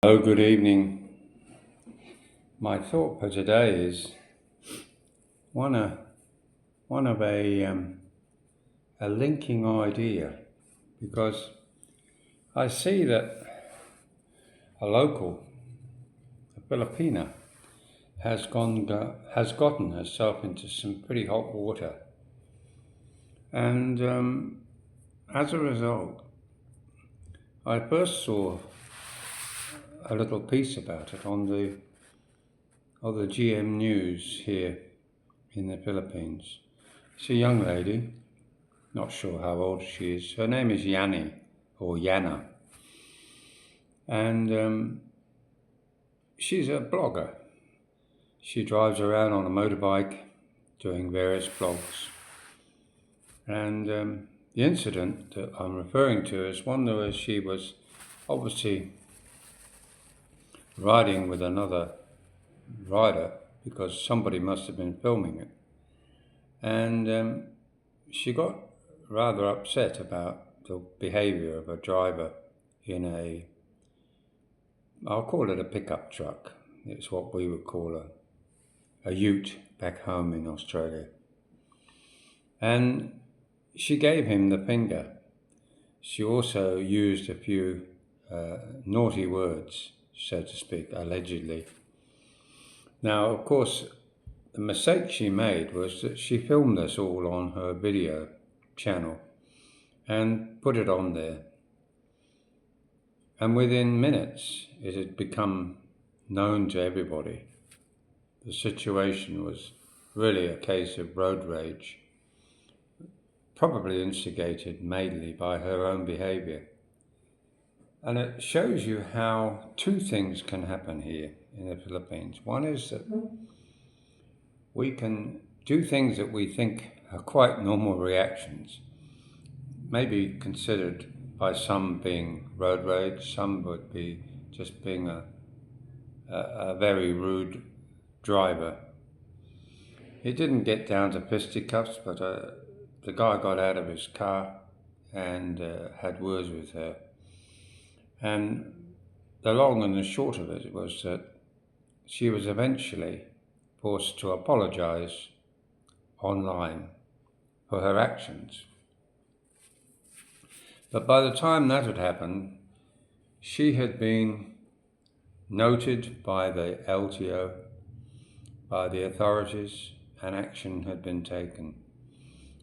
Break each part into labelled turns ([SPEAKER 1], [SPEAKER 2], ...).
[SPEAKER 1] Oh, good evening. My thought for today is one of one of a linking idea, because I see that a local, a Filipina, has gotten herself into some pretty hot water, and as a result, I first saw a little piece about it on the GM News here in the Philippines. It's a young lady, not sure how old she is. Her name is Yanni, or Yanna, and she's a blogger. She drives around on a motorbike doing various blogs. And the incident that I'm referring to is one where she was obviously riding with another rider, because somebody must have been filming it. And she got rather upset about the behaviour of a driver in I'll call it a pickup truck. It's what we would call a ute back home in Australia. And she gave him the finger. She also used a few naughty words, so to speak, allegedly. Now, of course, the mistake she made was that she filmed this all on her video channel and put it on there. And within minutes, it had become known to everybody. The situation was really a case of road rage, probably instigated mainly by her own behaviour. And it shows you how two things can happen here in the Philippines. One is that we can do things that we think are quite normal reactions, maybe considered by some being road rage, some would be just being a very rude driver. It didn't get down to fisticuffs, but the guy got out of his car and had words with her. And the long and the short of it was that she was eventually forced to apologise online for her actions. But by the time that had happened, she had been noted by the LTO, by the authorities, and action had been taken.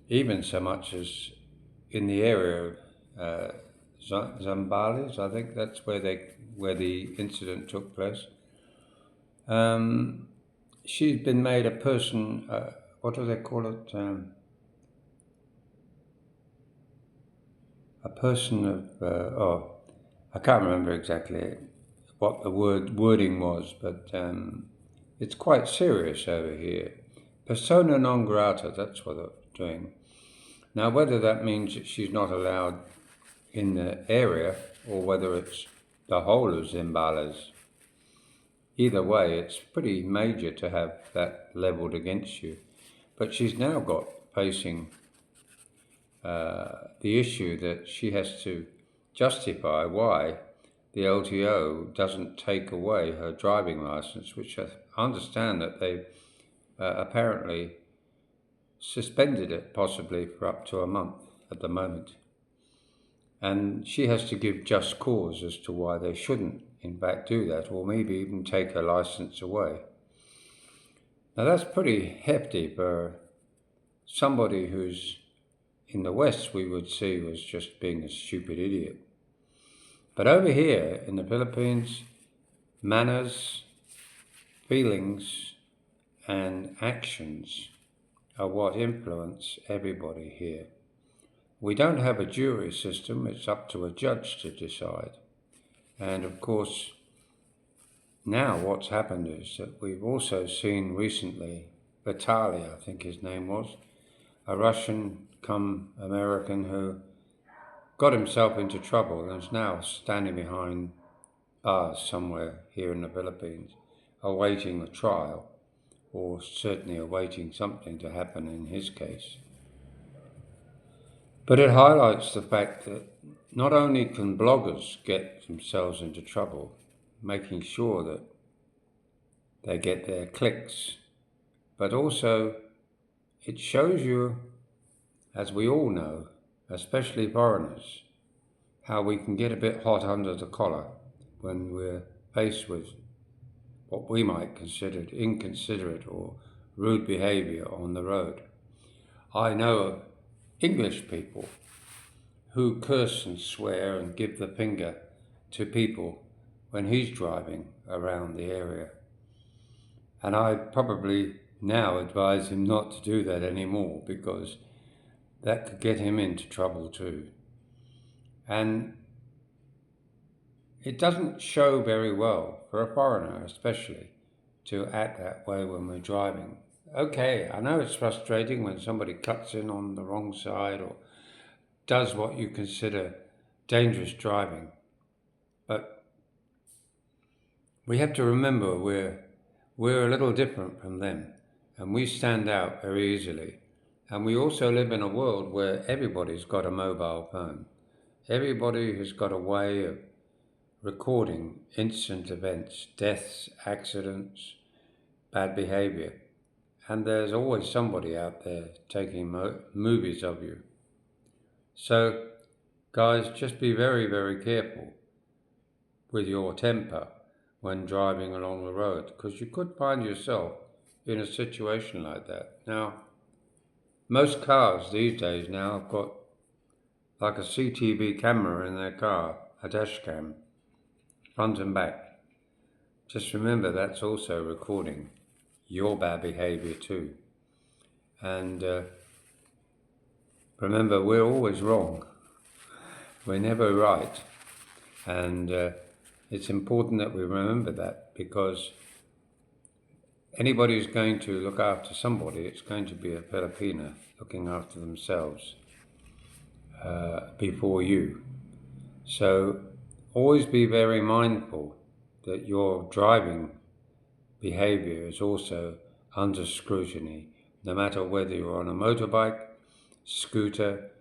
[SPEAKER 1] Even so much as in the area of Zambales, I think that's where the incident took place. She's been made a person, what do they call it? A person of, I can't remember exactly what the wording was, but it's quite serious over here. Persona non grata, that's what they're doing. Now, whether that means that she's not allowed in the area, or whether it's the whole of Zambales, either way, it's pretty major to have that levelled against you. But she's now got facing the issue that she has to justify why the LTO doesn't take away her driving licence, which I understand that they apparently suspended it possibly for up to a month at the moment. And she has to give just cause as to why they shouldn't in fact do that, or maybe even take her licence away. Now that's pretty hefty for somebody who's in the West we would see was just being a stupid idiot. But over here in the Philippines, manners, feelings and actions are what influence everybody here. We don't have a jury system, it's up to a judge to decide. And of course, now what's happened is that we've also seen recently, Vitaly, I think his name was, a Russian come American who got himself into trouble and is now standing behind bars somewhere here in the Philippines, awaiting a trial, or certainly awaiting something to happen in his case. But it highlights the fact that not only can bloggers get themselves into trouble, making sure that they get their clicks. But also, it shows you, as we all know, especially foreigners, how we can get a bit hot under the collar when we're faced with what we might consider inconsiderate or rude behaviour on the road. I know of English people who curse and swear and give the finger to people when he's driving around the area. And I probably now advise him not to do that anymore, because that could get him into trouble too. And it doesn't show very well for a foreigner especially to act that way when we're driving. Okay, I know it's frustrating when somebody cuts in on the wrong side or does what you consider dangerous driving, but we have to remember we're a little different from them, and we stand out very easily. And we also live in a world where everybody's got a mobile phone. Everybody has got a way of recording instant events, deaths, accidents, bad behaviour. And there's always somebody out there taking movies of you. So, guys, just be very, very careful with your temper when driving along the road, because you could find yourself in a situation like that. Now, most cars these days now have got like a CCTV camera in their car, a dash cam, front and back. Just remember that's also recording your bad behaviour too. And remember, we're always wrong. We're never right. And it's important that we remember that, because anybody who's going to look after somebody, it's going to be a Filipina looking after themselves before you. So always be very mindful that your driving behaviour is also under scrutiny, no matter whether you're on a motorbike, scooter,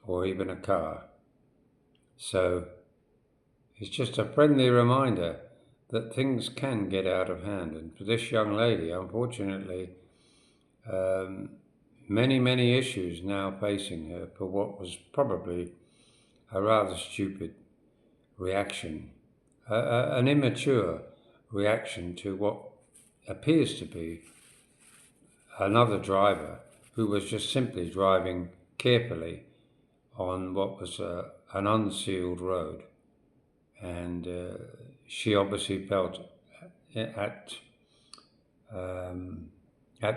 [SPEAKER 1] or even a car. So it's just a friendly reminder that things can get out of hand. And for this young lady, unfortunately, many issues now facing her for what was probably a rather stupid reaction, an immature reaction to what appears to be another driver who was just simply driving carefully on what was an unsealed road. And she obviously felt at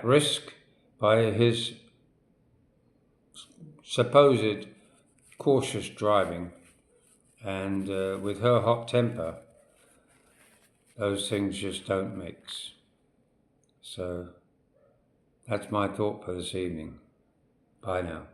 [SPEAKER 1] risk by his supposed cautious driving, and with her hot temper, those things just don't mix. So that's my thought for this evening. Bye now.